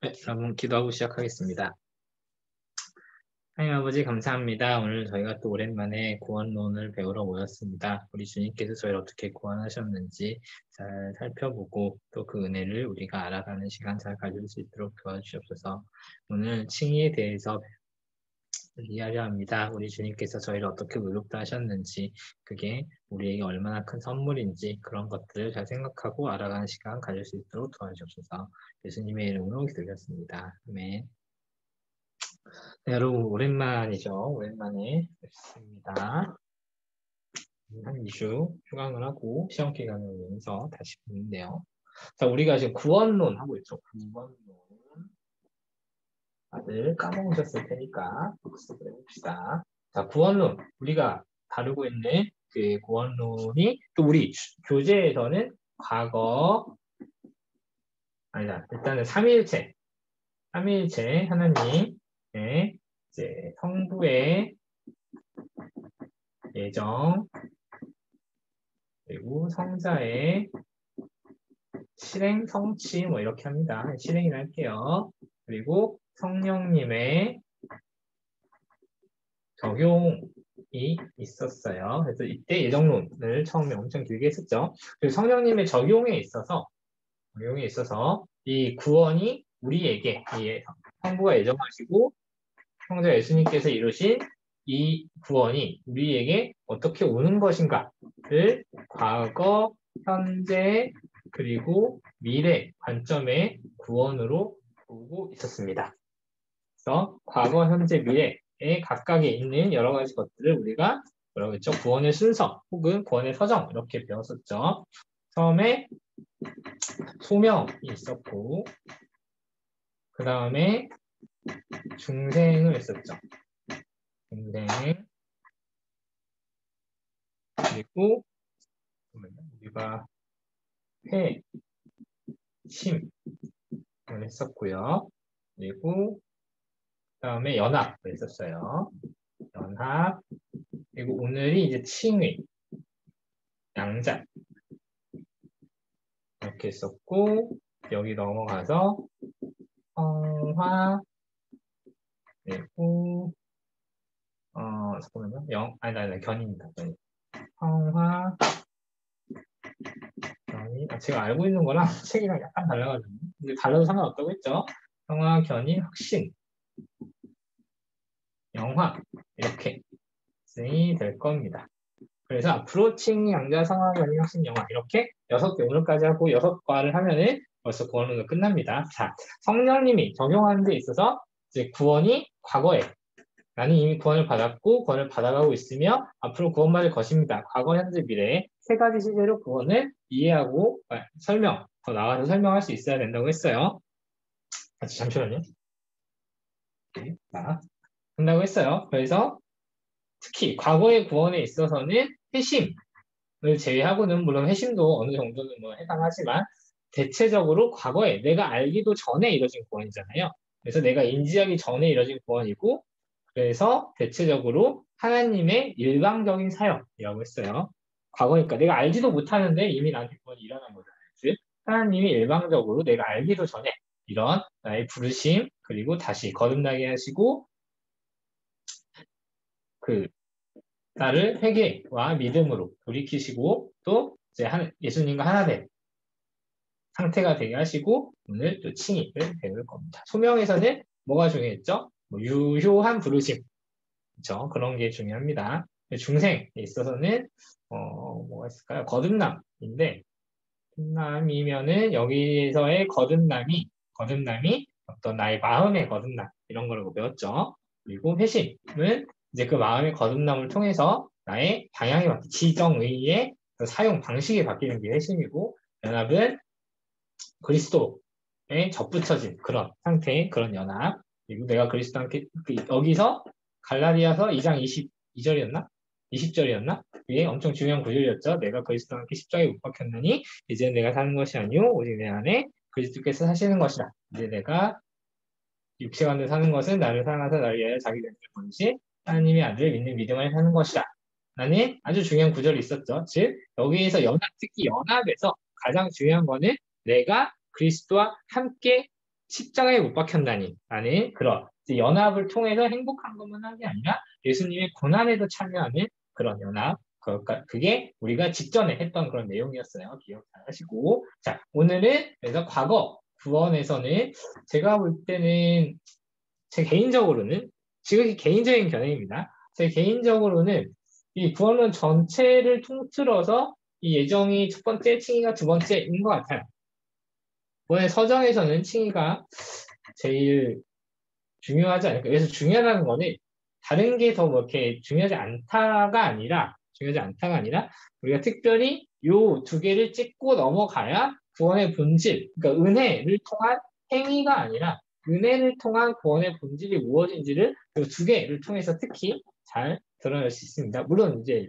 네, 여러분 기도하고 시작하겠습니다. 하나님 아버지 감사합니다. 오늘 저희가 또 오랜만에 구원론을 배우러 모였습니다. 우리 주님께서 저희를 어떻게 구원하셨는지 잘 살펴보고 또 그 은혜를 우리가 알아가는 시간 잘 가질 수 있도록 도와주시옵소서. 오늘 칭의에 대해서 이야기하려 합니다. 우리 주님께서 저희를 어떻게 의롭다 하셨는지 그게 우리에게 얼마나 큰 선물인지 그런 것들을 잘 생각하고 알아가는 시간 가질 수 있도록 도와주시옵소서. 예수님의 이름으로 기도드렸습니다. 아멘. 네, 여러분 오랜만이죠. 오랜만에 뵙습니다. 한 2주 휴강을 하고 시험 기간을 오면서 다시 보는데요. 자, 우리가 지금 구원론 하고 있죠. 구원론. 다들 까먹으셨을 테니까 복습을 해봅시다. 자, 구원론. 우리가 다루고 있는 그 구원론이 또 우리 교재에서는 과거 아니다. 일단은 삼위일체 하나님의 이제 성부의 예정 그리고 성자의 실행, 성취 뭐 이렇게 합니다. 실행이라 할게요. 그리고 성령님의 적용이 있었어요. 그래서 이때 예정론을 처음에 엄청 길게 했었죠. 그리고 성령님의 적용에 있어서 이 구원이 우리에게 성부가 예정하시고 성자 예수님께서 이루신 이 구원이 우리에게 어떻게 오는 것인가를 과거, 현재, 그리고 미래 관점의 구원으로 보고 있었습니다. 그래서 과거, 현재, 미래에 각각에 있는 여러 가지 것들을 우리가 뭐라고 했죠? 구원의 순서 혹은 구원의 서정 이렇게 배웠었죠. 처음에 소명이 있었고 그 다음에 중생을 했었죠. 중생 그리고 우리가 회, 심을 했었고요. 그리고 그 다음에 연합을 했었어요. 연합 그리고 오늘이 이제 칭의, 양자 이렇게 했었고 여기 넘어가서 성화 그리고 잠깐만요. 아니 견입니다. 성화 견이 제가 알고 있는 거랑 책이랑 약간 달라가지고 근데 달라도 상관없다고 했죠. 성화 견이 혁신 영화 이렇게 진행이 될 겁니다. 그래서 앞으로 칭, 양자, 성화, 견이, 혁신, 영화 이렇게 6개 오늘까지 하고 6과를 하면은 벌써 구원론은 끝납니다. 자, 성령님이 적용하는 데 있어서 이제 구원이 과거에 나는 이미 구원을 받았고 구원을 받아가고 있으며 앞으로 구원받을 것입니다. 과거, 현재, 미래에 3가지 시제로 구원을 이해하고 더 나아가서 설명할 수 있어야 된다고 했어요. 잠시만요. 자, 한다고 했어요. 그래서 특히 과거의 구원에 있어서는 회심을 제외하고는 물론 회심도 어느 정도는 뭐 해당하지만 대체적으로 과거에 내가 알기도 전에 이뤄진 구원이잖아요. 그래서 내가 인지하기 전에 이뤄진 구원이고 그래서 대체적으로 하나님의 일방적인 사역이라고 했어요. 과거니까 내가 알지도 못하는데 이미 나한테 구원이 일어난 거잖아요. 즉 하나님이 일방적으로 내가 알기도 전에 이런 나의 부르심 그리고 다시 거듭나게 하시고 나를 회개와 믿음으로 돌이키시고 또 이제 예수님과 하나 된 상태가 되게 하시고 오늘 또 칭의를 배울 겁니다. 소명에서는 뭐가 중요했죠? 유효한 부르심, 그렇죠? 그런 게 중요합니다. 중생에 있어서는 뭐가 있을까요? 거듭남인데 거듭남이면은 여기에서의 거듭남이 어떤 나의 마음의 거듭남 이런 거라고 배웠죠. 그리고 회심은 이제 그 마음의 거듭남을 통해서 나의 방향이 바뀌 지정의의 사용 방식이 바뀌는 게 회심이고 연합은 그리스도에 접붙여진 그런 상태의 그런 연합 그리고 내가 그리스도와 함께 여기서 갈라디아서 2장 22절이었나? 20절이었나? 이게 엄청 중요한 구절이었죠. 내가 그리스도와 함께 십자가에 못 박혔느니 이제 내가 사는 것이 아니오 오직 내 안에 그리스도께서 사시는 것이다. 이제 내가 육체관에 사는 것은 나를 사랑하사 나를 위하여 자기 몸을 보내신 하나님의 아들을 믿는 믿음을 사는 것이다. 라는 아주 중요한 구절이 있었죠. 즉 여기에서 특히 연합에서 가장 중요한 거는 내가 그리스도와 함께 십자가에 못 박혔나니 라는 그런 이제 연합을 통해서 행복한 것만 한 게 아니라 예수님의 고난에도 참여하는 그런 연합. 그러니까 그게 우리가 직전에 했던 그런 내용이었어요. 기억 잘 하시고. 자, 오늘은 그래서 과거 구원에서는 제가 볼 때는 제 개인적으로는 지극히 개인적인 견해입니다. 제 개인적으로는 이 구원론 전체를 통틀어서 이 예정이 첫 번째, 칭의가 두 번째인 것 같아요. 이번에 서정에서는 칭의가 제일 중요하지 않을까. 그래서 중요하다는 거는 다른 게 더 뭐 이렇게 중요하지 않다가 아니라 우리가 특별히 요 두 개를 찍고 넘어가야 구원의 본질, 그러니까 은혜를 통한 행위가 아니라 은혜를 통한 구원의 본질이 무엇인지를 요 두 개를 통해서 특히 잘 드러낼 수 있습니다. 물론 이제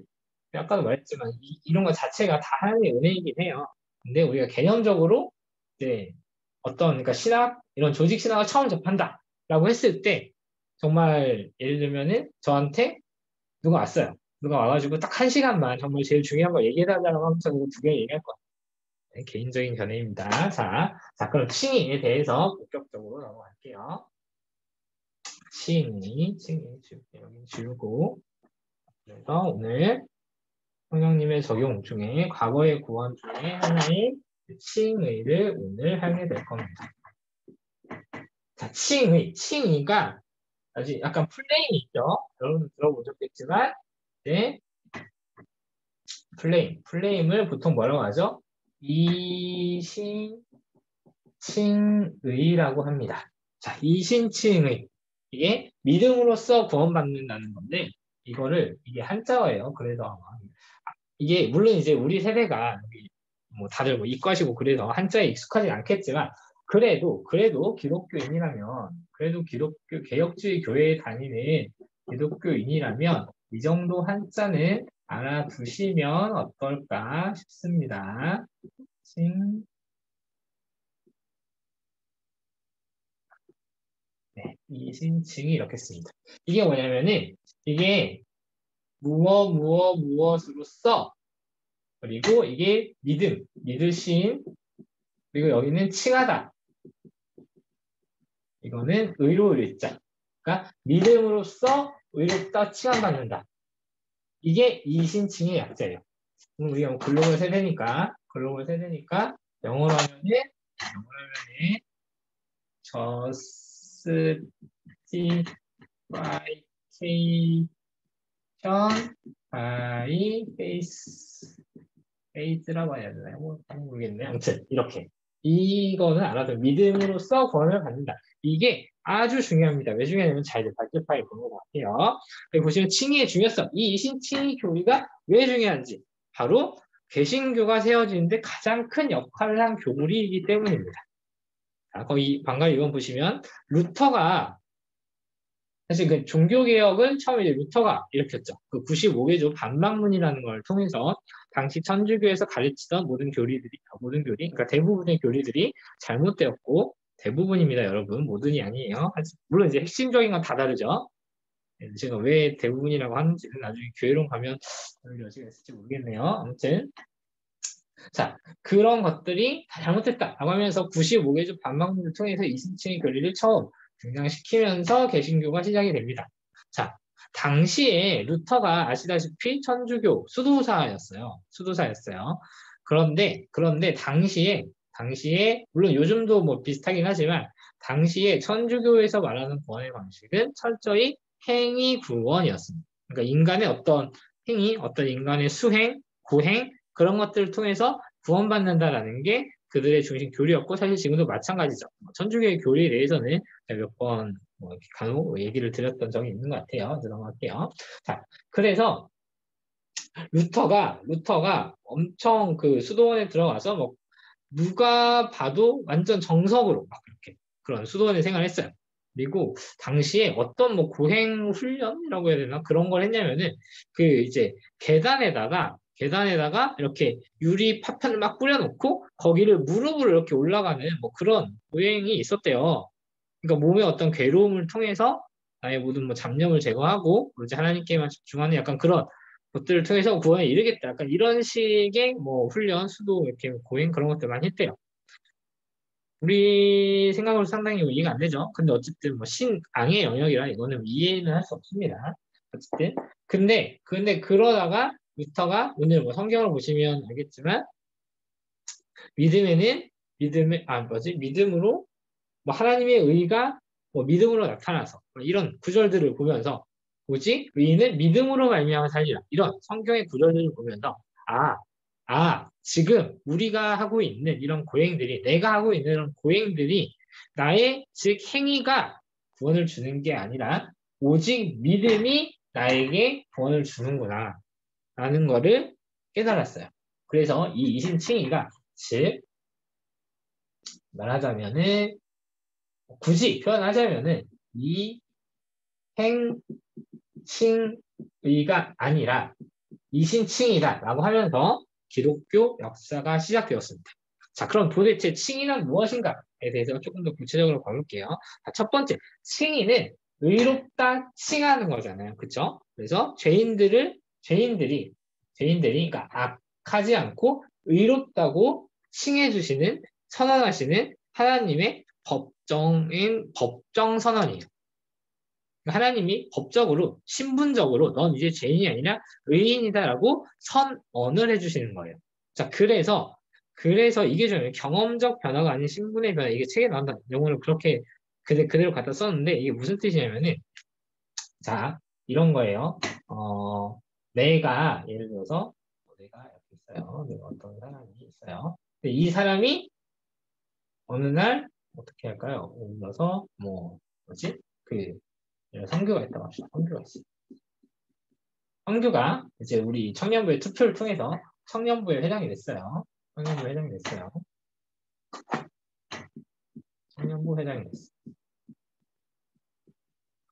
아까도 말했지만 이런 것 자체가 다 하나님의 은혜이긴 해요. 근데 우리가 개념적으로 이제 어떤 그러니까 신학 이런 조직 신학을 처음 접한다라고 했을 때 정말 예를 들면은 저한테 누가 왔어요. 누가 와가지고 딱 1시간만 정말 제일 중요한 거 얘기해달라고 하면서 두 개 얘기할 거예요. 네, 개인적인 견해입니다. 자, 그럼 칭의에 대해서 본격적으로 넘어갈게요. 칭의 여기 지우고 그래서 오늘 성령님의 적용 중에 과거의 구원 중에 하나인 칭의를 오늘 하게 될 겁니다. 자, 칭의가 아주 약간 플레임이 있죠. 여러분 들어보셨겠지만, 네, 플레임을 보통 뭐라고 하죠? 이신칭의라고 합니다. 자, 이신칭의. 이게 믿음으로써 구원받는다는 건데, 이게 한자어예요. 그래서 이게 물론 이제 우리 세대가 뭐 다들 뭐 이과시고 그래서 한자에 익숙하지 않겠지만 그래도 기독교 개혁주의 교회에 다니는 기독교인이라면 이 정도 한자는 알아두시면 어떨까 싶습니다. 네, 이신칭이 이렇게 씁니다. 이게 뭐냐면은 이게 무엇으로써 그리고 이게 믿으신 그리고 여기는 칭하다. 이거는 의로울자. 그러니까 믿음으로써 의롭다 칭함받는다. 이게 이신칭의 약자예요. 우리가 글로벌 세대니까 영어로 하면은 justification by faith라고 해야 되나요? 뭐 모르겠네. 아무튼 이렇게 이거는 알아도 믿음으로써 구원을 받는다. 이게 아주 중요합니다. 왜 중요하냐면 잘 발표파일 보는 것 같아요. 여기 보시면 칭의의 중요성. 이 이신칭의 교리가 왜 중요한지 바로 개신교가 세워지는데 가장 큰 역할을 한 교리이기 때문입니다. 자, 거기 방금 이번 보시면 루터가 사실 그 종교개혁은 처음에 이제 루터가 일으켰죠. 그 95개조 반박문이라는 걸 통해서 당시 천주교에서 가르치던 모든 교리, 그러니까 대부분의 교리들이 잘못되었고, 대부분입니다, 여러분. 모든이 아니에요. 물론 이제 핵심적인 건 다 다르죠. 제가 왜 대부분이라고 하는지는 나중에 교회론 가면 여지가 있을지 모르겠네요. 아무튼. 자, 그런 것들이 다 잘못됐다라고 하면서 95개조 반박문을 통해서 이신칭의 교리를 처음 등장시키면서 개신교가 시작이 됩니다. 자, 당시에 루터가 아시다시피 천주교 수도사였어요. 그런데 당시에 물론 요즘도 뭐 비슷하긴 하지만 당시에 천주교에서 말하는 구원의 방식은 철저히 행위 구원이었습니다. 그러니까 인간의 어떤 행위, 어떤 인간의 수행, 고행 그런 것들을 통해서 구원받는다라는 게 그들의 중심 교리였고 사실 지금도 마찬가지죠. 천주교의 교리에 대해서는 몇 번 간혹 얘기를 드렸던 적이 있는 것 같아요. 넘어갈게요. 자, 그래서 루터가 엄청 그 수도원에 들어가서 뭐 누가 봐도 완전 정석으로 막 그렇게 그런 수도원에 생활했어요. 그리고 당시에 어떤 뭐 고행 훈련이라고 해야 되나 그런 걸 했냐면은 그 이제 계단에다가 이렇게 유리 파편을 막 뿌려놓고 거기를 무릎으로 이렇게 올라가는 뭐 그런 고행이 있었대요. 그러니까 몸의 어떤 괴로움을 통해서 나의 모든 뭐 잡념을 제거하고 이제 하나님께만 집중하는 약간 그런 것들을 통해서 구원에 이르겠다. 약간 이런 식의 뭐 훈련, 수도 이렇게 고행 그런 것들 많이 했대요. 우리 생각으로 상당히 이해가 안 되죠. 근데 어쨌든 뭐 신앙의 영역이라 이거는 이해는 할 수 없습니다. 어쨌든 근데 그러다가 루터가 오늘 뭐 성경을 보시면 알겠지만 믿음으로 뭐 하나님의 의가 뭐 믿음으로 나타나서 뭐 이런 구절들을 보면서 오직 의인은 믿음으로 말미암아 살리라. 이런 성경의 구절들을 보면서 지금 우리가 하고 있는 이런 고행들이 내가 하고 있는 이런 고행들이 나의 즉 행위가 구원을 주는 게 아니라 오직 믿음이 나에게 구원을 주는구나 라는 거를 깨달았어요. 그래서 이 이신칭의가 즉 말하자면은 굳이 표현하자면은 이 행칭의가 아니라 이신칭이다라고 하면서 기독교 역사가 시작되었습니다. 자, 그럼 도대체 칭의는 무엇인가에 대해서 조금 더 구체적으로 가볼게요. 자, 첫 번째, 칭의는 의롭다 칭하는 거잖아요. 그쵸? 그래서 죄인들이 그러니까 악하지 않고 의롭다고 칭해주시는, 선언하시는 하나님의 법정 선언이에요. 하나님이 법적으로, 신분적으로 넌 이제 죄인이 아니라 의인이다라고 선언을 해주시는 거예요. 자, 그래서 이게 좀 경험적 변화가 아닌 신분의 변화. 이게 책에 나온다. 영어를 그렇게 그대로 갖다 썼는데 이게 무슨 뜻이냐면은 자, 이런 거예요. 내가 예를 들어서 내가 이렇게 있어요. 내가 어떤 사람이 있어요. 근데 이 사람이 어느 날 어떻게 할까요? 예를 들어서 뭐지? 성규가 있다고 합시다. 성규가 있어요. 성규가 이제 우리 청년부의 투표를 통해서 청년부에 회장이 됐어요. 청년부 회장이 됐어요. 청년부 회장이 됐어요.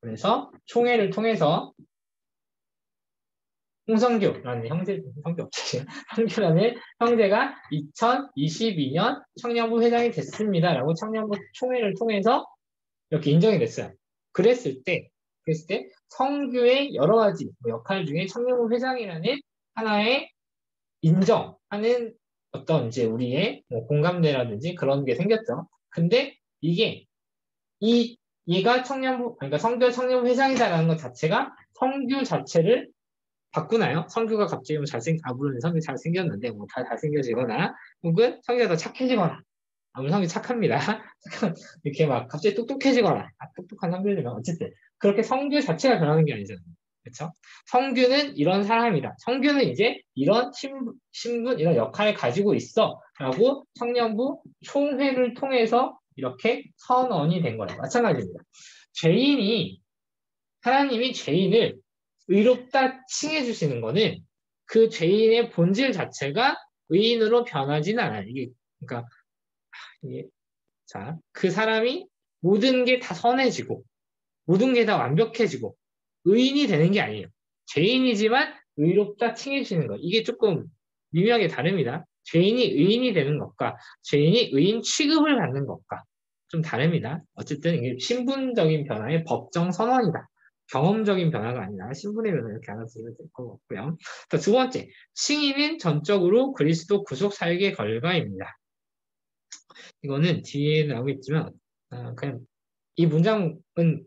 그래서 총회를 통해서 홍성규라는 성규라는 형제가 2022년 청년부 회장이 됐습니다라고 청년부 총회를 통해서 이렇게 인정이 됐어요. 그랬을 때 성규의 여러 가지 역할 중에 청년부 회장이라는 하나의 인정하는 어떤 이제 우리의 공감대라든지 그런 게 생겼죠. 근데 얘가 그러니까 성교 청년부 회장이다라는 것 자체가 성규 자체를 바꾸나요? 성규가 갑자기 물론 성규 잘생겼는데 다 잘생겨지거나 혹은 성규가 더 착해지거나 물론 성규 착합니다. 이렇게 막 갑자기 똑똑해지거나 똑똑한 성규지만 어쨌든 그렇게 성규 자체가 변하는 게 아니잖아요. 그렇죠? 성규는 이런 사람이다. 성규는 이제 이런 신분, 이런 역할을 가지고 있어. 라고 청년부 총회를 통해서 이렇게 선언이 된 거예요. 마찬가지입니다. 하나님이 죄인을 의롭다 칭해주시는 거는 그 죄인의 본질 자체가 의인으로 변하지는 않아요. 그러니까, 그 사람이 모든 게 다 선해지고, 모든 게 다 완벽해지고, 의인이 되는 게 아니에요. 죄인이지만 의롭다 칭해주시는 것. 이게 조금 미묘하게 다릅니다. 죄인이 의인이 되는 것과 죄인이 의인 취급을 받는 것과 좀 다릅니다. 어쨌든 이게 신분적인 변화의 법정 선언이다. 경험적인 변화가 아니라 신분의 변화 이렇게 알아두시면 될 것 같고요. 두 번째, 칭의는 전적으로 그리스도 구속 사역의 결과입니다. 이거는 뒤에 나오겠지만 그냥 이 문장은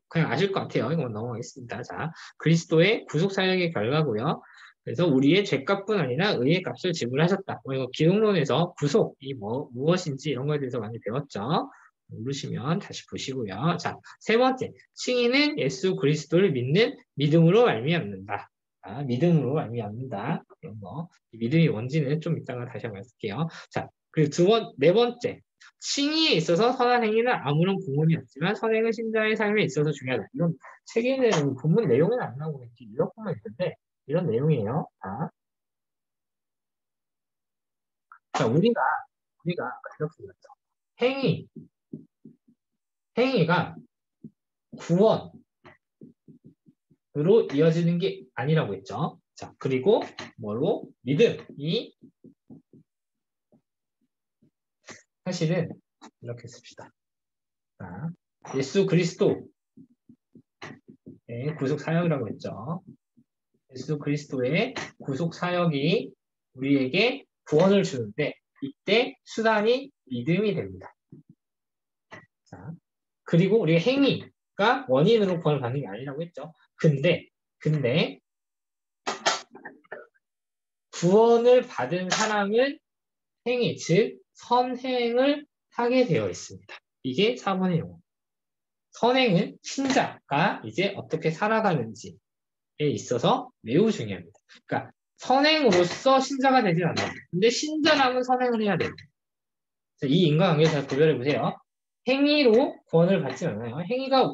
그냥 아실 것 같아요. 이건 넘어가겠습니다. 자, 그리스도의 구속 사역의 결과고요. 그래서 우리의 죄값뿐 아니라 의의 값을 지불하셨다. 이거 기독론에서 구속이 무엇인지 이런 거에 대해서 많이 배웠죠. 모르시면 다시 보시고요. 자, 세 번째, 칭의는 예수 그리스도를 믿는 믿음으로 말미암는다. 믿음으로 말미암는다. 이런 거. 믿음이 뭔지는 좀 이따가 다시 한번 해볼게요. 자, 그리고 네 번째, 칭의에 있어서 선한 행위는 아무런 공헌이 없지만 선행은 신자의 삶에 있어서 중요하다. 이런 책에는 본문 내용은 안 나오고 있지 요약본만 있는데 이런 내용이에요. 자, 우리가 아까 이렇게 배웠죠. 행위가 구원으로 이어지는 게 아니라고 했죠. 자, 그리고 뭐로? 믿음이 사실은 이렇게 씁시다. 자, 예수 그리스도의 구속 사역이라고 했죠. 예수 그리스도의 구속 사역이 우리에게 구원을 주는데 이때 수단이 믿음이 됩니다. 자, 그리고 우리가 행위가 원인으로 구원을 받는 게 아니라고 했죠. 근데 구원을 받은 사람은 행위, 즉 선행을 하게 되어 있습니다. 이게 4번의 용어. 선행은 신자가 이제 어떻게 살아가는지에 있어서 매우 중요합니다. 그러니까 선행으로서 신자가 되진 않아요. 근데 신자라면 선행을 해야 돼요. 이 인과관계 잘 구별해 보세요. 행위로 구원을 받지 않아요. 행위가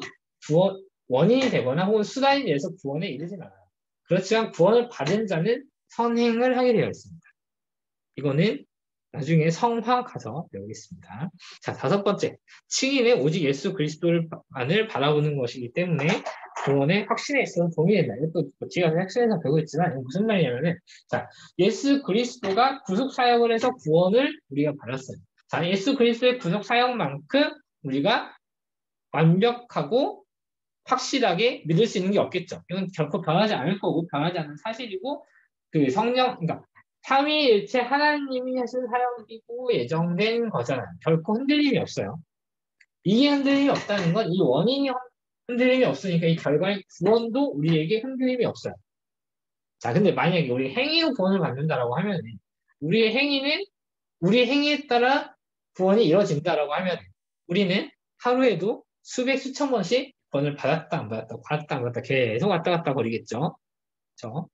원인이 되거나 혹은 수단이 돼서 구원에 이르진 않아요. 그렇지만 구원을 받은 자는 선행을 하게 되어 있습니다. 이거는 나중에 성화 가서 배우겠습니다. 자, 5번째. 칭의는 오직 예수 그리스도만을 바라보는 것이기 때문에 구원의 확신에 있어서 동의된다. 이것도 제가 확신에서 배우고 있지만 이게 무슨 말이냐면은 자, 예수 그리스도가 구속 사역을 해서 구원을 우리가 받았어요. 자, 예수 그리스도의 구속 사역만큼 우리가 완벽하고 확실하게 믿을 수 있는 게 없겠죠. 이건 결코 변하지 않을 거고 변하지 않는 사실이고 그 성령, 그러니까 삼위일체 하나님이 하신 사역이고 예정된 거잖아요. 결코 흔들림이 없어요. 이게 흔들림이 없다는 건 이 원인이 흔들림이 없으니까 이 결과의 구원도 우리에게 흔들림이 없어요. 자, 근데 만약에 우리 행위로 구원을 받는다라고 하면 우리의 행위에 따라 구원이 이루어진다라고 하면 우리는 하루에도 수백 수천 번씩 구원을 받았다 안 받았다 받았다 안 받았다 계속 왔다 갔다 거리겠죠. 그렇죠?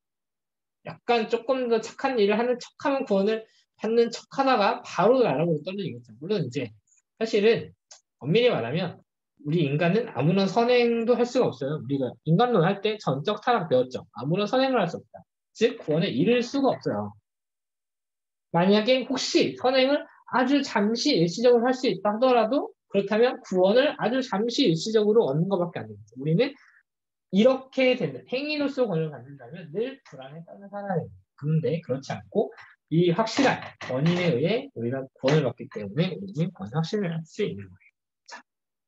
약간 조금 더 착한 일을 하는 척하면 구원을 받는 척하다가 바로 나락으로 떨어지겠죠. 물론 이제 사실은 엄밀히 말하면 우리 인간은 아무런 선행도 할 수가 없어요. 우리가 인간론 할 때 전적 타락 배웠죠. 아무런 선행을 할 수 없다. 즉 구원에 이를 수가 없어요. 만약에 혹시 선행을 아주 잠시 일시적으로 할 수 있다 하더라도 그렇다면 구원을 아주 잠시 일시적으로 얻는 것밖에 안 됩니다. 우리는 이렇게 된다. 행위로서 구원을 받는다면 늘 불안에 떨는 사람입니다. 그런데 그렇지 않고 이 확실한 원인에 의해 우리가 구원을 받기 때문에 우리는 구원 확신을 할 수 있는 거예요. 자,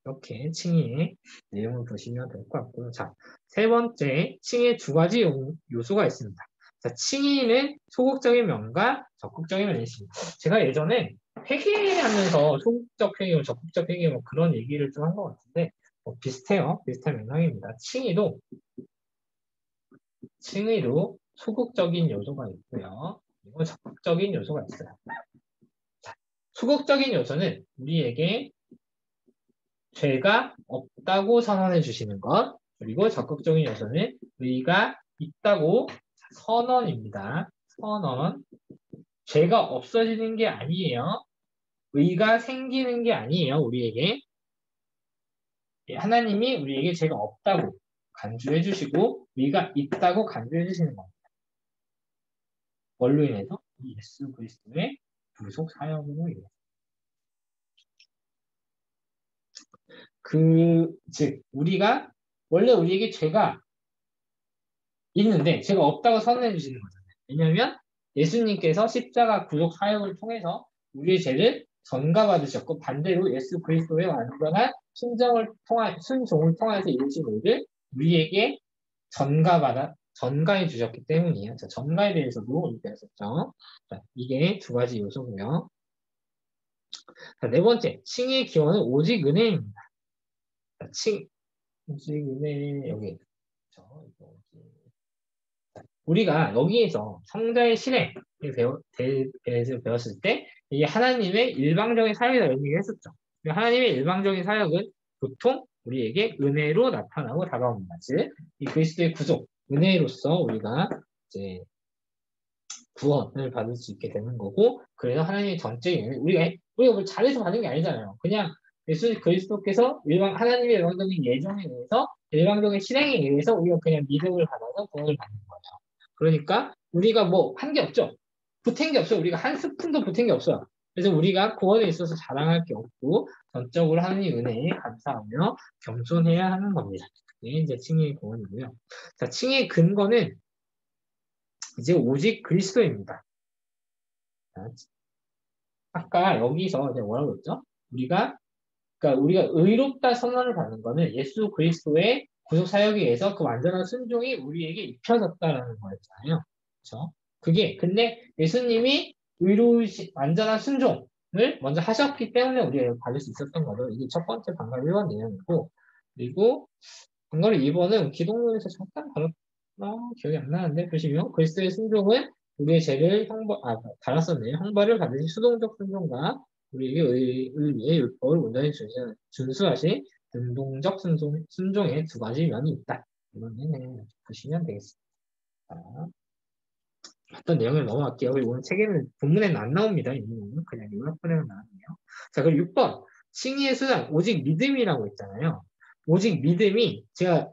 이렇게 칭의의 내용을 보시면 될 것 같고요. 자, 3번째, 칭의의 2가지 요소가 있습니다. 자, 칭의는 소극적인 면과 적극적인 면이 있습니다. 제가 예전에 회계하면서 소극적 회계, 적극적 회계 뭐 그런 얘기를 좀 한 것 같은데 비슷해요. 비슷한 맥락입니다. 칭의도 소극적인 요소가 있고요. 그리고 적극적인 요소가 있어요. 자, 소극적인 요소는 우리에게 죄가 없다고 선언해 주시는 것, 그리고 적극적인 요소는 의가 있다고 선언입니다. 선언. 죄가 없어지는 게 아니에요. 의가 생기는 게 아니에요. 우리에게. 하나님이 우리에게 죄가 없다고 간주해 주시고 의가 있다고 간주해 주시는 겁니다. 뭘로 인해서? 이 예수 그리스도의 구속 사역으로 인해서. 즉 우리가 원래 우리에게 죄가 있는데 죄가 없다고 선언해 주시는 거잖아요. 왜냐하면 예수님께서 십자가 구속 사역을 통해서 우리의 죄를 전가받으셨고 반대로 예수 그리스도의 완전한 순종을 통해서 이루신 일을 우리에게 전가해 주셨기 때문이에요. 자, 전가에 대해서도 얘기했었죠. 자, 이게 2가지 요소고요. 자, 4번째, 칭의 기원은 오직 은혜입니다. 자, 오직 은혜 여기 우리가 여기에서 성자의 실행에 대해서 배웠을 때 이게 하나님의 일방적인 사역이다 이런 얘기를 했었죠. 하나님의 일방적인 사역은 보통 우리에게 은혜로 나타나고 다가옵니다. 즉, 이 그리스도의 구속, 은혜로서 우리가 이제 구원을 받을 수 있게 되는 거고, 그래서 하나님의 전적인 우리가 뭘 잘해서 받은 게 아니잖아요. 그냥 예수 그리스도께서 하나님의 일방적인 예정에 의해서 일방적인 실행에 의해서 우리가 그냥 믿음을 받아서 구원을 받는 거예요. 그러니까 우리가 뭐 한 게 없죠. 보탠 게 없어요. 우리가 한 스푼도 보탠 게 없어요. 그래서 우리가 구원에 있어서 자랑할 게 없고 전적으로 하나님 은혜에 감사하며 겸손해야 하는 겁니다. 그게 이제 칭의의 구원이고요. 자, 칭의의 근거는 이제 오직 그리스도입니다. 자, 아까 여기서 이제 뭐라고 했죠? 그러니까 우리가 의롭다 선언을 받는 거는 예수 그리스도의 구속 사역에 의해서 그 완전한 순종이 우리에게 입혀졌다라는 거였잖아요. 그렇죠? 근데 예수님이 완전한 순종, 먼저 하셨기 때문에 우리가 받을 수 있었던 거죠. 이게 첫 번째 방갈 1번 내용이고, 그리고 방갈 2번은 기독론에서 잠깐 다뤘나 기억이 안 나는데 보시면 그리스도의 순종은 우리의 죄를 달았었네요. 형벌을 받으신 수동적 순종과 우리에게 의의 율법을 온전히 준수하신 능동적 순종의 두 가지 면이 있다. 이거는 보시면 되겠습니다. 어떤 내용을 넘어갈게요. 그리고 오늘 책에는 본문에는 안 나옵니다. 이 내용은 그냥 요약본에만 나왔네요. 자, 그리고 6번 칭의의 수단 오직 믿음이라고 있잖아요. 오직 믿음이 제가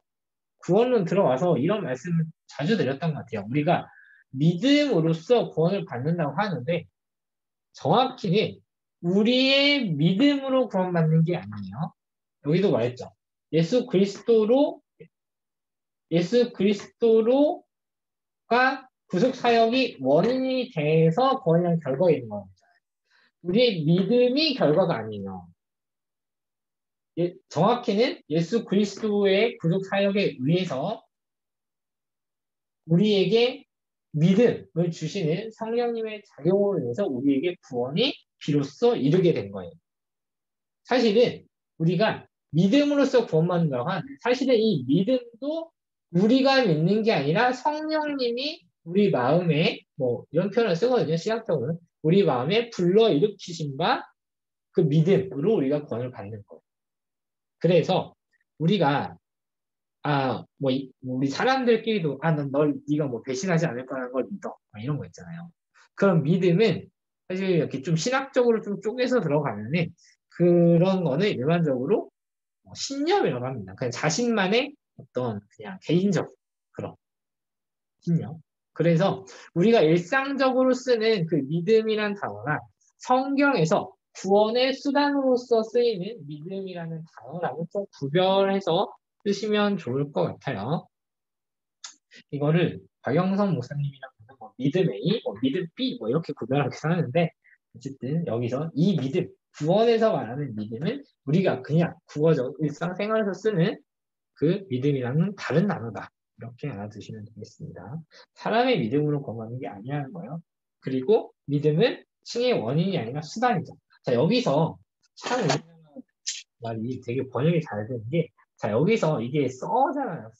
구원론 들어와서 이런 말씀을 자주 드렸던 것 같아요. 우리가 믿음으로써 구원을 받는다고 하는데 정확히는 우리의 믿음으로 구원받는 게 아니에요. 여기도 말했죠. 예수 그리스도로가 구속 사역이 원인이 돼서 구원이라는 결과가 있는 겁니다. 우리의 믿음이 결과가 아니에요. 정확히는 예수 그리스도의 구속 사역에 의해서 우리에게 믿음을 주시는 성령님의 작용으로 인해서 우리에게 구원이 비로소 이르게 된 거예요. 사실은 우리가 믿음으로써 구원받는다고 하는데 사실은 이 믿음도 우리가 믿는 게 아니라 성령님이 우리 마음에 뭐 이런 표현을 쓰거든요. 신학적으로는 우리 마음에 불러일으키신 바 그 믿음으로 우리가 구원을 받는 거예요. 그래서 우리가 뭐 우리 사람들끼리도 네가 뭐 배신하지 않을 거라는 걸 믿어 이런 거 있잖아요. 그런 믿음은 사실 이렇게 좀 신학적으로 좀 쪼개서 들어가면은 그런 거는 일반적으로 신념이라고 합니다. 그냥 자신만의 어떤 그냥 개인적 그런 신념. 그래서 우리가 일상적으로 쓰는 그 믿음이란 단어가 성경에서 구원의 수단으로서 쓰이는 믿음이라는 단어랑은 좀 구별해서 쓰시면 좋을 것 같아요. 이거를 박영선 목사님이랑 뭐 믿음 A, 뭐 믿음 B 뭐 이렇게 구별하기도 하는데 어쨌든 여기서 이 믿음, 구원에서 말하는 믿음은 우리가 그냥 국어적 일상생활에서 쓰는 그 믿음이랑은 다른 단어다. 이렇게 알아두시면 되겠습니다. 사람의 믿음으로 구원하는 게 아니라는 거예요. 그리고 믿음은 칭의 원인이 아니라 수단이죠. 자, 여기서 참 우리나라 말이 되게 번역이 잘 되는 게, 자, 여기서 이게 써잖아요.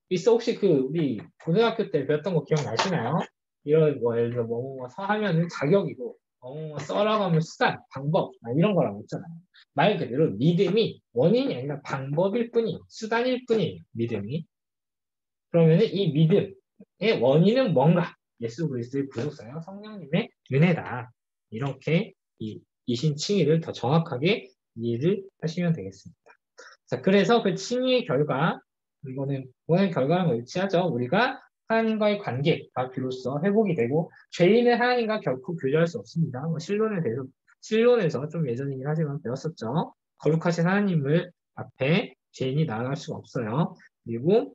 있어 혹시 그 우리 고등학교 때 배웠던 거 기억나시나요? 이런 뭐 예를 들어 뭐뭐 하면은 자격이고 뭐뭐 써라고 하면 수단, 방법 이런 거라고 했잖아요. 말 그대로 믿음이 원인이 아니라 방법일 뿐이 수단일 뿐이에요. 믿음이. 그러면은 이 믿음의 원인은 뭔가? 예수 그리스도의 구속사요 성령님의 은혜다. 이렇게 이신 칭의를 더 정확하게 이해를 하시면 되겠습니다. 자, 그래서 그 칭의의 결과, 이거는 원의 결과는 뭐 일치하죠. 우리가 하나님과의 관계가 비로소 회복이 되고, 죄인은 하나님과 결코 교제할 수 없습니다. 뭐 신론에서 좀 예전이긴 하지만 배웠었죠. 거룩하신 하나님을 앞에 죄인이 나아갈 수가 없어요. 그리고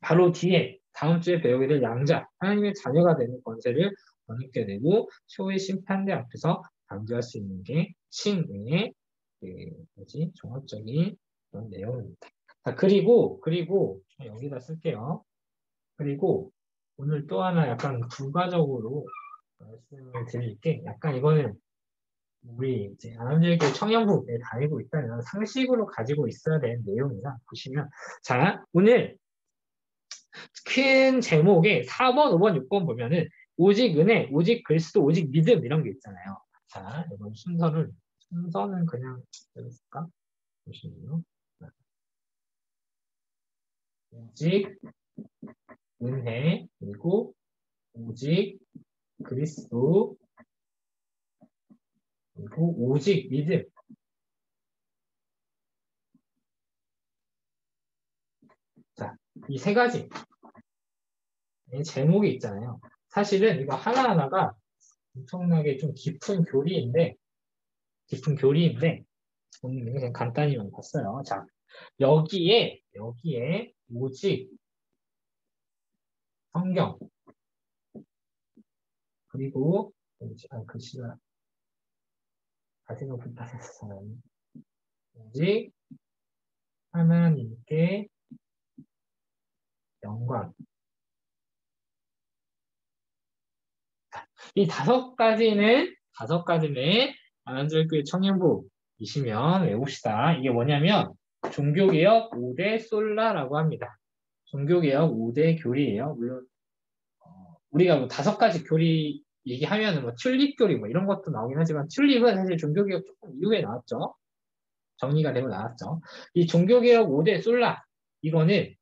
바로 뒤에 다음 주에 배우게 될 양자, 하나님의 자녀가 되는 권세를 얻게 되고, 초의 심판대 앞에서 강조할 수 있는 게 칭의의 종합적인 그런 내용입니다. 자, 그리고 여기다 쓸게요. 그리고 오늘 또 하나 약간 부가적으로 말씀을 드릴 게 약간 이거는 우리 이제 아나운서교 청년부에 다니고 있다면 상식으로 가지고 있어야 되는 내용이라 보시면 자, 오늘 큰 제목에 4번, 5번, 6번 보면은 오직 은혜, 오직 그리스도, 오직 믿음 이런 게 있잖아요. 자, 이번 순서는 그냥 해볼까? 보시면요. 오직 은혜, 그리고 오직 그리스도, 그리고 오직 믿음. 자, 이 세 가지 제목이 있잖아요. 사실은 이거 하나하나가 엄청나게 좀 깊은 교리인데, 오늘 그냥 간단히만 봤어요. 자, 여기에 오직 성경, 그리고, 글씨가 가지고 불편해서 오직 하나님께 영광. 이 다섯 가지는 안한절교회 청년부이시면 외웁시다. 이게 뭐냐면 종교개혁 5대 솔라라고 합니다. 종교개혁 5대 교리예요. 물론 우리가 뭐 다섯 가지 교리 얘기하면은 뭐 튤립 교리 뭐 이런 것도 나오긴 하지만 튤립은 사실 종교개혁 조금 이후에 나왔죠. 정리가 되고 나왔죠. 이 종교개혁 5대 솔라 이거는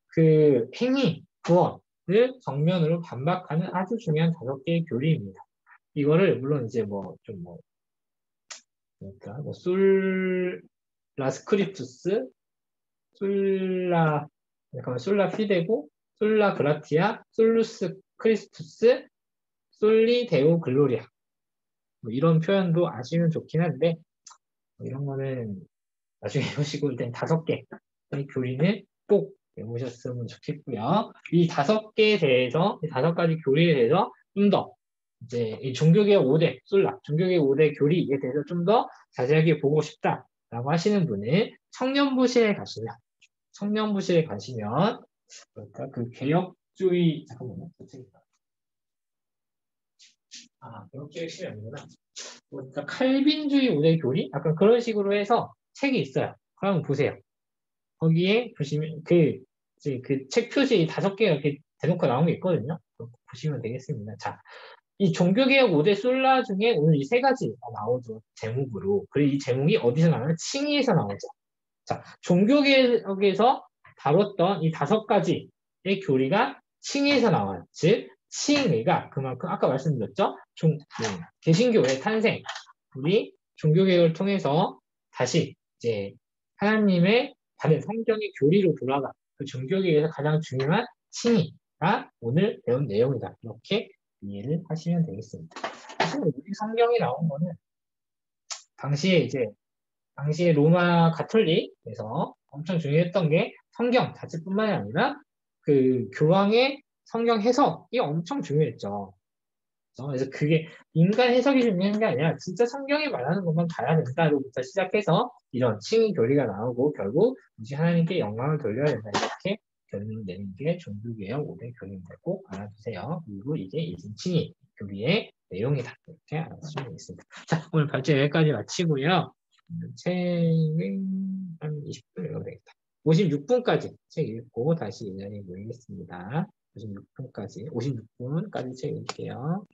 그 행위, 구원을 정면으로 반박하는 아주 중요한 다섯 개의 교리입니다. 이거를 물론 이제 뭐 좀 뭐 그러니까 뭐 솔라 스크립투스, 솔라 잠깐만 솔라 피데고, 솔라 그라티아, 솔루스 크리스투스, 솔리 데오 글로리아 뭐 이런 표현도 아시면 좋긴 한데 뭐 이런 거는 나중에 보시고 일단 다섯 개의 교리는 꼭 외우셨으면 좋겠고요. 이 다섯 개에 대해서 이 다섯 가지 교리에 대해서 좀 더 이제 이 종교개혁 5대 솔라 종교개혁 5대 교리에 대해서 좀 더 자세하게 보고 싶다라고 하시는 분은 청년부실에 가시면 그러니까 그 개혁주의 잠깐만요. 개혁주의 실이 아니구나. 그러니까 칼빈주의 5대 교리? 약간 그런 식으로 해서 책이 있어요. 그럼 보세요. 거기에 보시면 이제 그 책 표지 다섯 개가 이렇게 대놓고 나온 게 있거든요. 그거 보시면 되겠습니다. 자, 이 종교개혁 5대 솔라 중에 오늘 이 세 가지가 나오죠. 제목으로. 그리고 이 제목이 어디서 나오냐면 칭의에서 나오죠. 자, 종교개혁에서 다뤘던 이 다섯 가지의 교리가 칭의에서 나와요. 즉, 칭의가 그만큼 아까 말씀드렸죠. 개신교의 탄생, 우리 종교개혁을 통해서 다시 이제 하나님의 다른 성경의 교리로 돌아가 그 종교개혁에서 가장 중요한 칭의가 오늘 배운 내용이다. 이렇게 이해를 하시면 되겠습니다. 사실 우리 성경이 나온 거는 당시에 이제 당시에 로마 가톨릭에서 엄청 중요했던 게 성경 자체뿐만이 아니라 그 교황의 성경 해석이 엄청 중요했죠. 그래서 그게 인간 해석이 중요한 게 아니라 진짜 성경이 말하는 것만 가야 된다로부터 시작해서 이런 칭의 교리가 나오고 결국 오직 하나님께 영광을 돌려야 된다 이렇게 결론 내는 게 종교개혁 5대 교리입니다. 꼭 알아두세요. 그리고 이게 이승칭의 교리의 내용이다 이렇게 알아두시면 되겠습니다. 자, 오늘 발제 여기까지 마치고요. 책은 한 20분 읽어도 되겠다. 56분까지 책 읽고 다시 이 자리에 모이겠습니다. 56분까지 책 읽게요.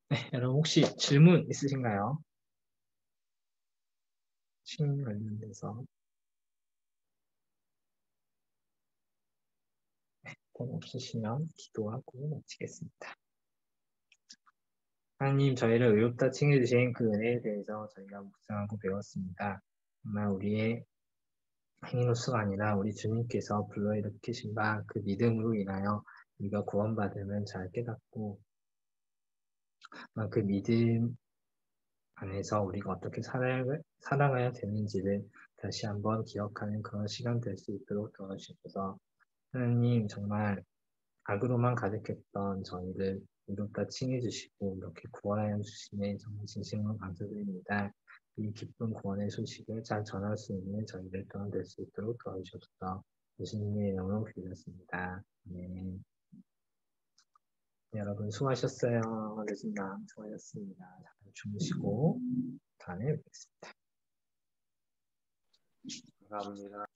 네, 여러분 혹시 질문 있으신가요? 신 관련돼서 없으시면 기도하고 마치겠습니다. 하나님, 저희를 의롭다 칭해주신 그 은혜에 대해서 저희가 묵상하고 배웠습니다. 정말 우리의 행위로서가 아니라 우리 주님께서 불러일으키신 바 그 믿음으로 인하여 우리가 구원받으면 잘 깨닫고 그 믿음 안에서 우리가 어떻게 살아가야 되는지를 다시 한번 기억하는 그런 시간 될 수 있도록 도와주셔서 하나님 정말 악으로만 가득했던 저희를 의롭다 칭해주시고 이렇게 구원하여 주시니 정말 진심으로 감사드립니다. 이 기쁜 구원의 소식을 잘 전할 수 있는 저희들 또한 될 수 있도록 도와주셔서 예수님의 이름으로 기도했습니다. 네. 여러분 수고하셨어요. 레진남 수고하셨습니다. 잘 주무시고 다음에 뵙겠습니다. 감사합니다.